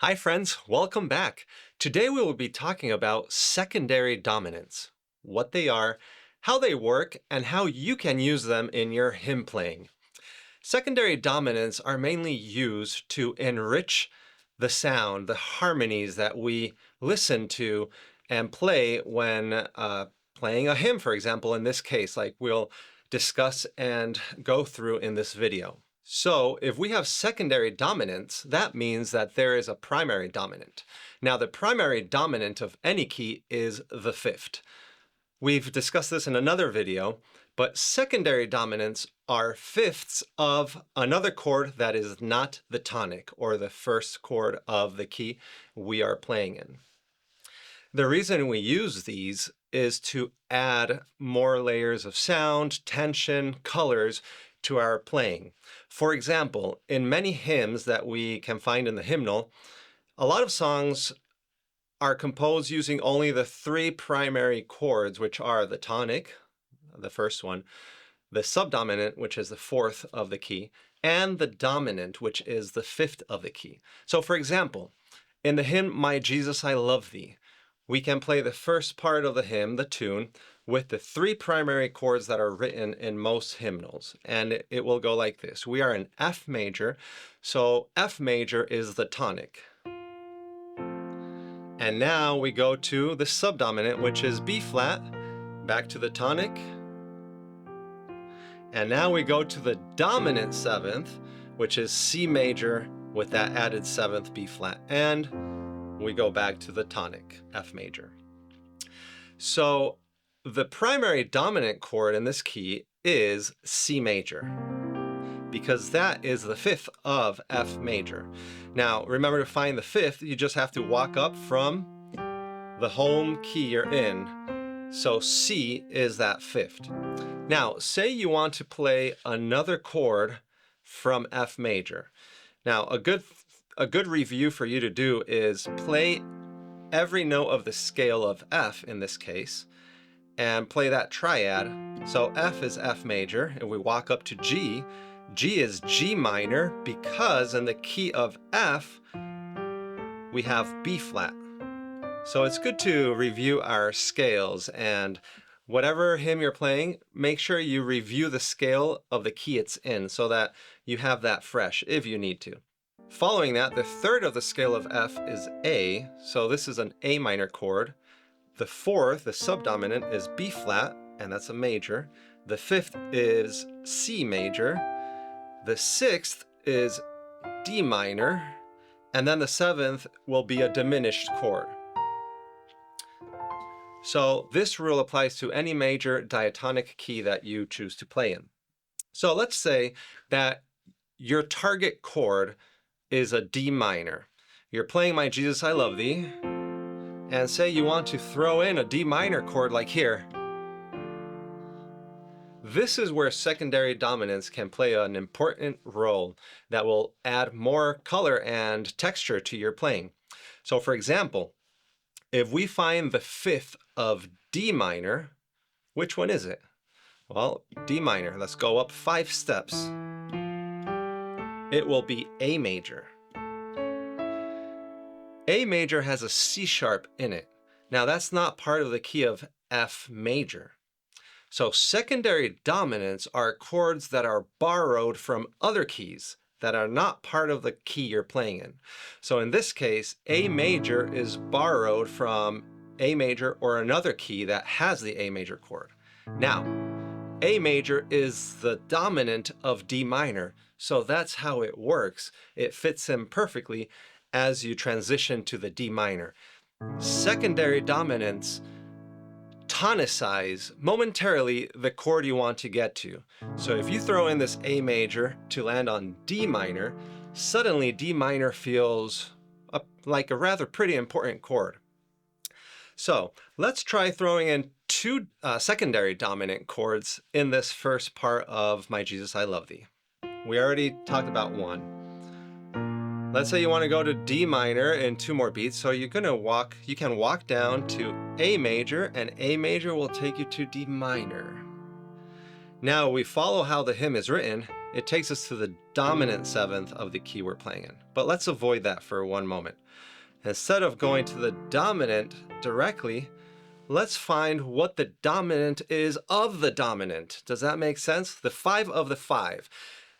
Hi friends, welcome back. Today we will be talking about secondary dominants, what they are, how they work, and how you can use them in your hymn playing. Secondary dominants are mainly used to enrich the sound, the harmonies that we listen to and play when playing a hymn, for example, in this case, like we'll discuss and go through in this video. So if we have secondary dominants, that means that there is a primary dominant. Now, the primary dominant of any key is the fifth. We've discussed this in another video, but secondary dominants are fifths of another chord that is not the tonic or the first chord of the key we are playing in. The reason we use these is to add more layers of sound, tension, colors to our playing. For example, in many hymns that we can find in the hymnal, a lot of songs are composed using only the three primary chords, which are the tonic, the first one, the subdominant, which is the fourth of the key, and the dominant, which is the fifth of the key. So for example, in the hymn, My Jesus, I Love Thee, we can play the first part of the hymn, the tune, with the three primary chords that are written in most hymnals. And it will go like this. We are in F major, so F major is the tonic. And now we go to the subdominant, which is B flat, back to the tonic. And now we go to the dominant seventh, which is C major with that added seventh B flat. And we go back to the tonic, F major. So the primary dominant chord in this key is C major, because that is the fifth of F major. Now, remember, to find the fifth, you just have to walk up from the home key you're in. So C is that fifth. Now, say you want to play another chord from F major. Now, a good review for you to do is play every note of the scale of F in this case, and play that triad. So F is F major, and we walk up to G. G is G minor, because in the key of F, we have B flat. So it's good to review our scales, and whatever hymn you're playing, make sure you review the scale of the key it's in so that you have that fresh if you need to. Following that, the third of the scale of F is A, so this is an A minor chord. The fourth, the subdominant, is B flat, and that's a major. The fifth is C major. The sixth is D minor, and then the seventh will be a diminished chord. So this rule applies to any major diatonic key that you choose to play in. So let's say that your target chord is a D minor. You're playing My Jesus, I Love Thee, and say you want to throw in a D minor chord like here. This is where secondary dominants can play an important role that will add more color and texture to your playing. So for example, if we find the fifth of D minor, which one is it? Well, D minor. Let's go up 5 steps. It will be A major. A major has a C sharp in it. Now that's not part of the key of F major. So secondary dominants are chords that are borrowed from other keys that are not part of the key you're playing in. So in this case, A major is borrowed from A major or another key that has the A major chord. Now, A major is the dominant of D minor, so that's how it works. It fits in perfectly as you transition to the D minor. Secondary dominants tonicize momentarily the chord you want to get to. So if you throw in this A major to land on D minor, suddenly D minor feels like a rather pretty important chord. So let's try throwing in two secondary dominant chords in this first part of My Jesus, I Love Thee. We already talked about one. Let's say you want to go to D minor in 2 more beats, so you can walk down to A major, and A major will take you to D minor. Now we follow how the hymn is written. it takes us to the dominant seventh of the key we're playing in. But let's avoid that for one moment. Instead of going to the dominant directly, let's find what the dominant is of the dominant. Does that make sense? The 5 of the 5.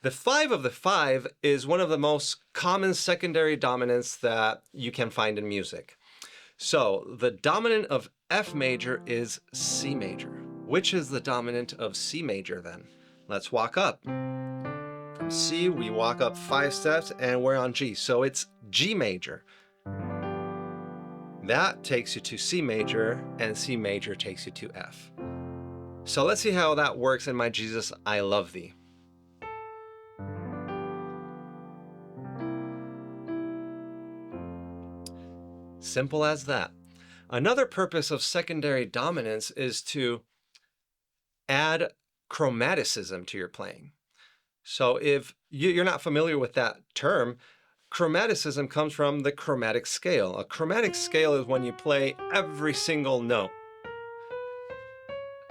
The 5 of the 5 is one of the most common secondary dominants that you can find in music. So the dominant of F major is C major. Which is the dominant of C major then? Let's walk up. From C, we walk up 5 steps and we're on G. So it's G major. That takes you to C major, and C major takes you to F. So let's see how that works in My Jesus, I Love Thee. Simple as that. Another purpose of secondary dominance is to add chromaticism to your playing. So if you're not familiar with that term, chromaticism comes from the chromatic scale. A chromatic scale is when you play every single note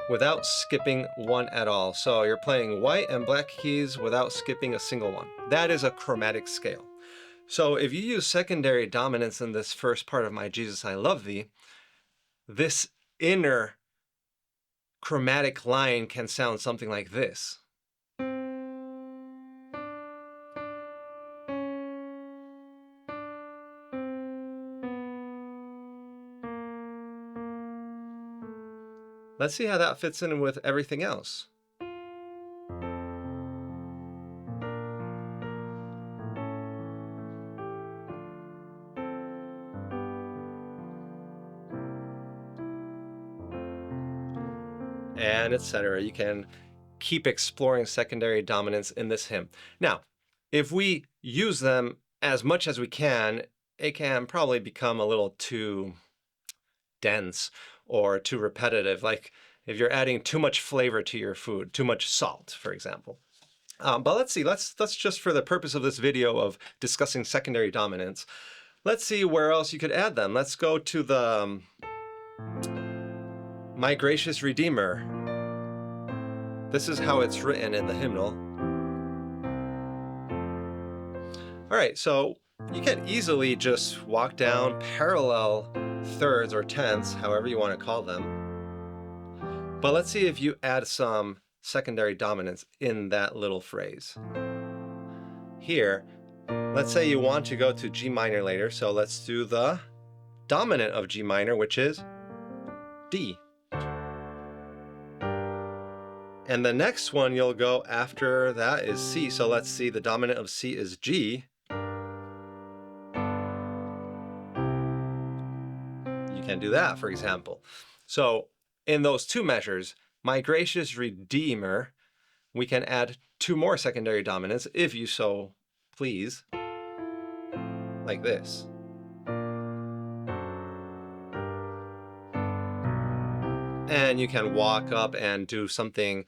without skipping one at all. So you're playing white and black keys without skipping a single one. That is a chromatic scale. So if you use secondary dominance in this first part of My Jesus, I Love Thee, this inner chromatic line can sound something like this. Let's see how that fits in with everything else. And etc. You can keep exploring secondary dominance in this hymn. Now, if we use them as much as we can, it can probably become a little too dense or too repetitive, like if you're adding too much flavor to your food, too much salt, for example. But let's see, let's just for the purpose of this video of discussing secondary dominance, let's see where else you could add them. Let's go to the My Gracious Redeemer. This is how it's written in the hymnal. All right, so you can easily just walk down parallel thirds or tenths, however you want to call them. But let's see if you add some secondary dominance in that little phrase. Here, let's say you want to go to G minor later, so let's do the dominant of G minor, which is D. And the next one you'll go after that is C. So let's see, the dominant of C is G. You can do that, for example. So in those two measures, My Gracious Redeemer, we can add 2 more secondary dominants if you so please, like this. And you can walk up and do something.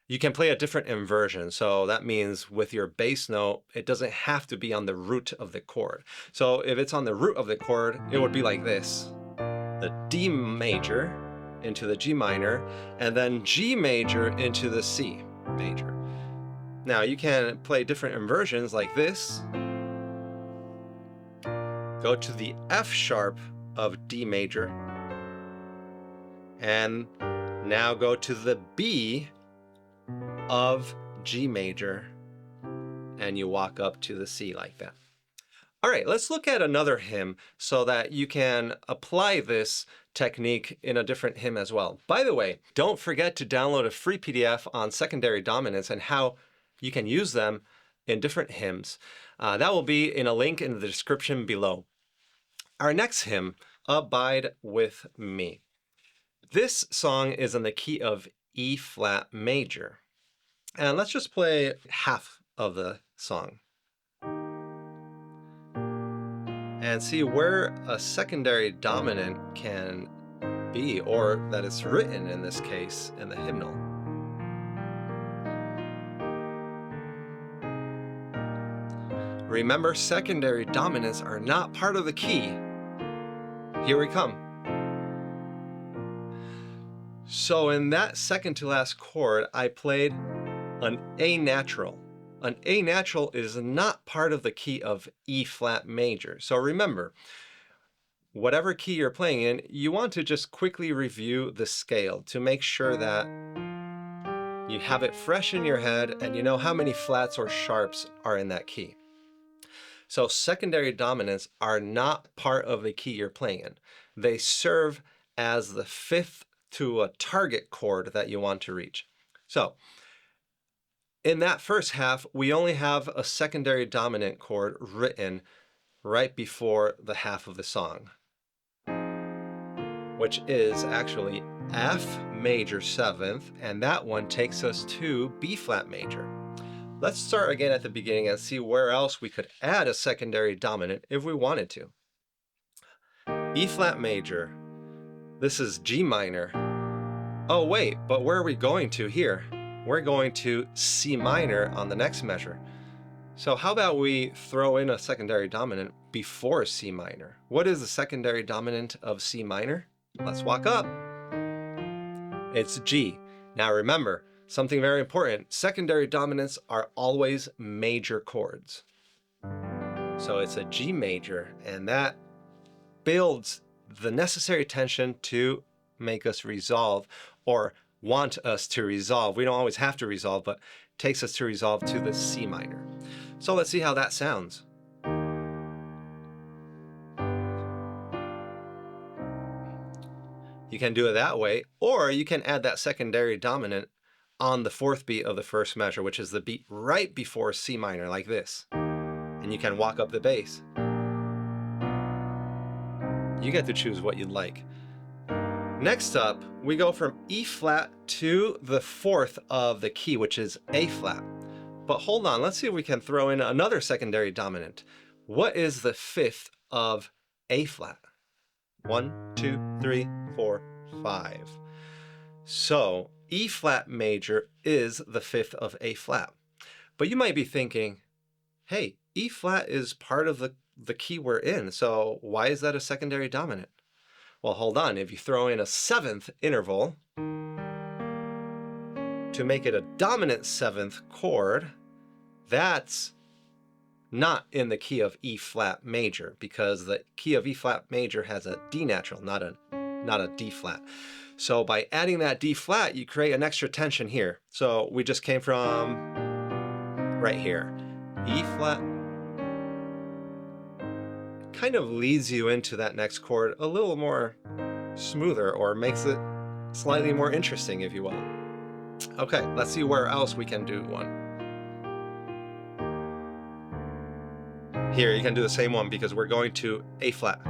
You can play a different inversion. So that means with your bass note, it doesn't have to be on the root of the chord. So if it's on the root of the chord, it would be like this. The D major into the G minor, and then G major into the C major. Now you can play different inversions like this. Go to the F sharp of D major, and now go to the B of G major, and you walk up to the C like that. All right, let's look at another hymn so that you can apply this technique in a different hymn as well. By the way, don't forget to download a free PDF on secondary dominance and how you can use them in different hymns. That will be in a link in the description below. Our next hymn, Abide With Me. This song is in the key of E flat major. And let's just play half of the song and see where a secondary dominant can be, or that it's written in this case in the hymnal. Remember, secondary dominants are not part of the key. Here we come. So in that second to last chord, I played an A natural. An A natural is not part of the key of E flat major. So remember, whatever key you're playing in, you want to just quickly review the scale to make sure that you have it fresh in your head and you know how many flats or sharps are in that key. So secondary dominants are not part of the key you're playing in. They serve as the fifth to a target chord that you want to reach. So in that first half, we only have a secondary dominant chord written right before the half of the song, which is actually F major 7th, and that one takes us to B flat major. Let's start again at the beginning and see where else we could add a secondary dominant if we wanted to. E flat major. This is G minor. Oh wait, but where are we going to here? We're going to C minor on the next measure. So how about we throw in a secondary dominant before C minor? What is the secondary dominant of C minor? Let's walk up. It's G. Now remember, something very important, secondary dominants are always major chords. So it's a G major, and that builds the necessary tension to make us resolve, or want us to resolve. We don't always have to resolve, but takes us to resolve to the C minor. So let's see how that sounds. You can do it that way, or you can add that secondary dominant on the fourth beat of the first measure, which is the beat right before C minor, like this. And you can walk up the bass. You get to choose what you'd like. Next up, we go from E flat to the fourth of the key, which is A flat. But hold on, let's see if we can throw in another secondary dominant. What is the fifth of A flat? 1, 2, 3, 4, 5. So E flat major is the fifth of A flat. But you might be thinking, hey, E flat is part of the key we're in, so why is that a secondary dominant? Well, hold on, if you throw in a seventh interval to make it a dominant seventh chord, that's not in the key of E flat major, because the key of E flat major has a D natural, not a D flat. So by adding that D flat, you create an extra tension here. So we just came from right here, E flat. Kind of leads you into that next chord a little more smoother, or makes it slightly more interesting, if you will. Okay, let's see where else we can do one. Here, you can do the same one because we're going to A flat.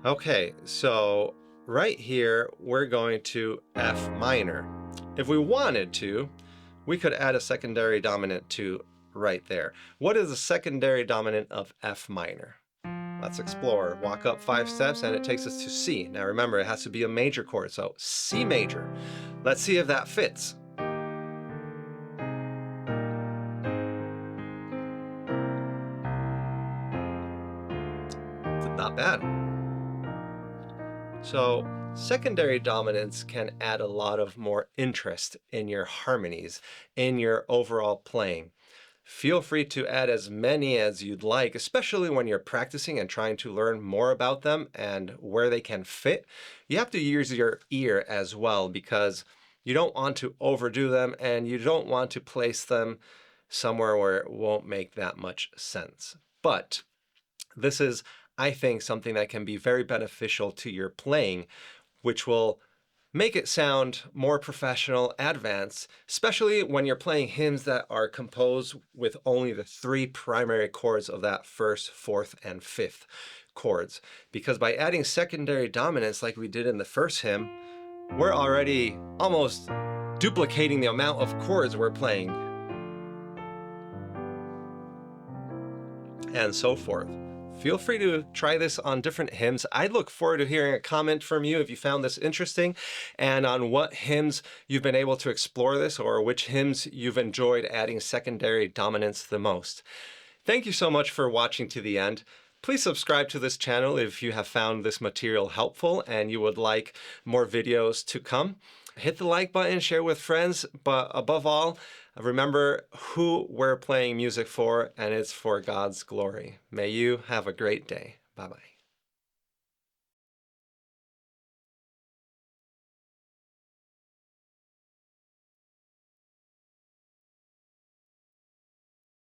Okay, so right here, we're going to F minor. If we wanted to, we could add a secondary dominant to right there. What is the secondary dominant of F minor? Let's explore. Walk up 5 steps and it takes us to C. Now remember, it has to be a major chord, so C major. Let's see if that fits. Not bad. So secondary dominants can add a lot of more interest in your harmonies, in your overall playing. Feel free to add as many as you'd like, especially when you're practicing and trying to learn more about them and where they can fit. You have to use your ear as well, because you don't want to overdo them and you don't want to place them somewhere where it won't make that much sense. But this is, I think, something that can be very beneficial to your playing, which will make it sound more professional, advanced, especially when you're playing hymns that are composed with only the 3 primary chords of that first, fourth, and fifth chords. Because by adding secondary dominants like we did in the first hymn, we're already almost duplicating the amount of chords we're playing, and so forth. Feel free to try this on different hymns. I look forward to hearing a comment from you if you found this interesting, and on what hymns you've been able to explore this, or which hymns you've enjoyed adding secondary dominants the most. Thank you so much for watching to the end. Please subscribe to this channel if you have found this material helpful and you would like more videos to come. Hit the like button, share with friends, but above all, remember who we're playing music for, and it's for God's glory. May you have a great day. Bye bye.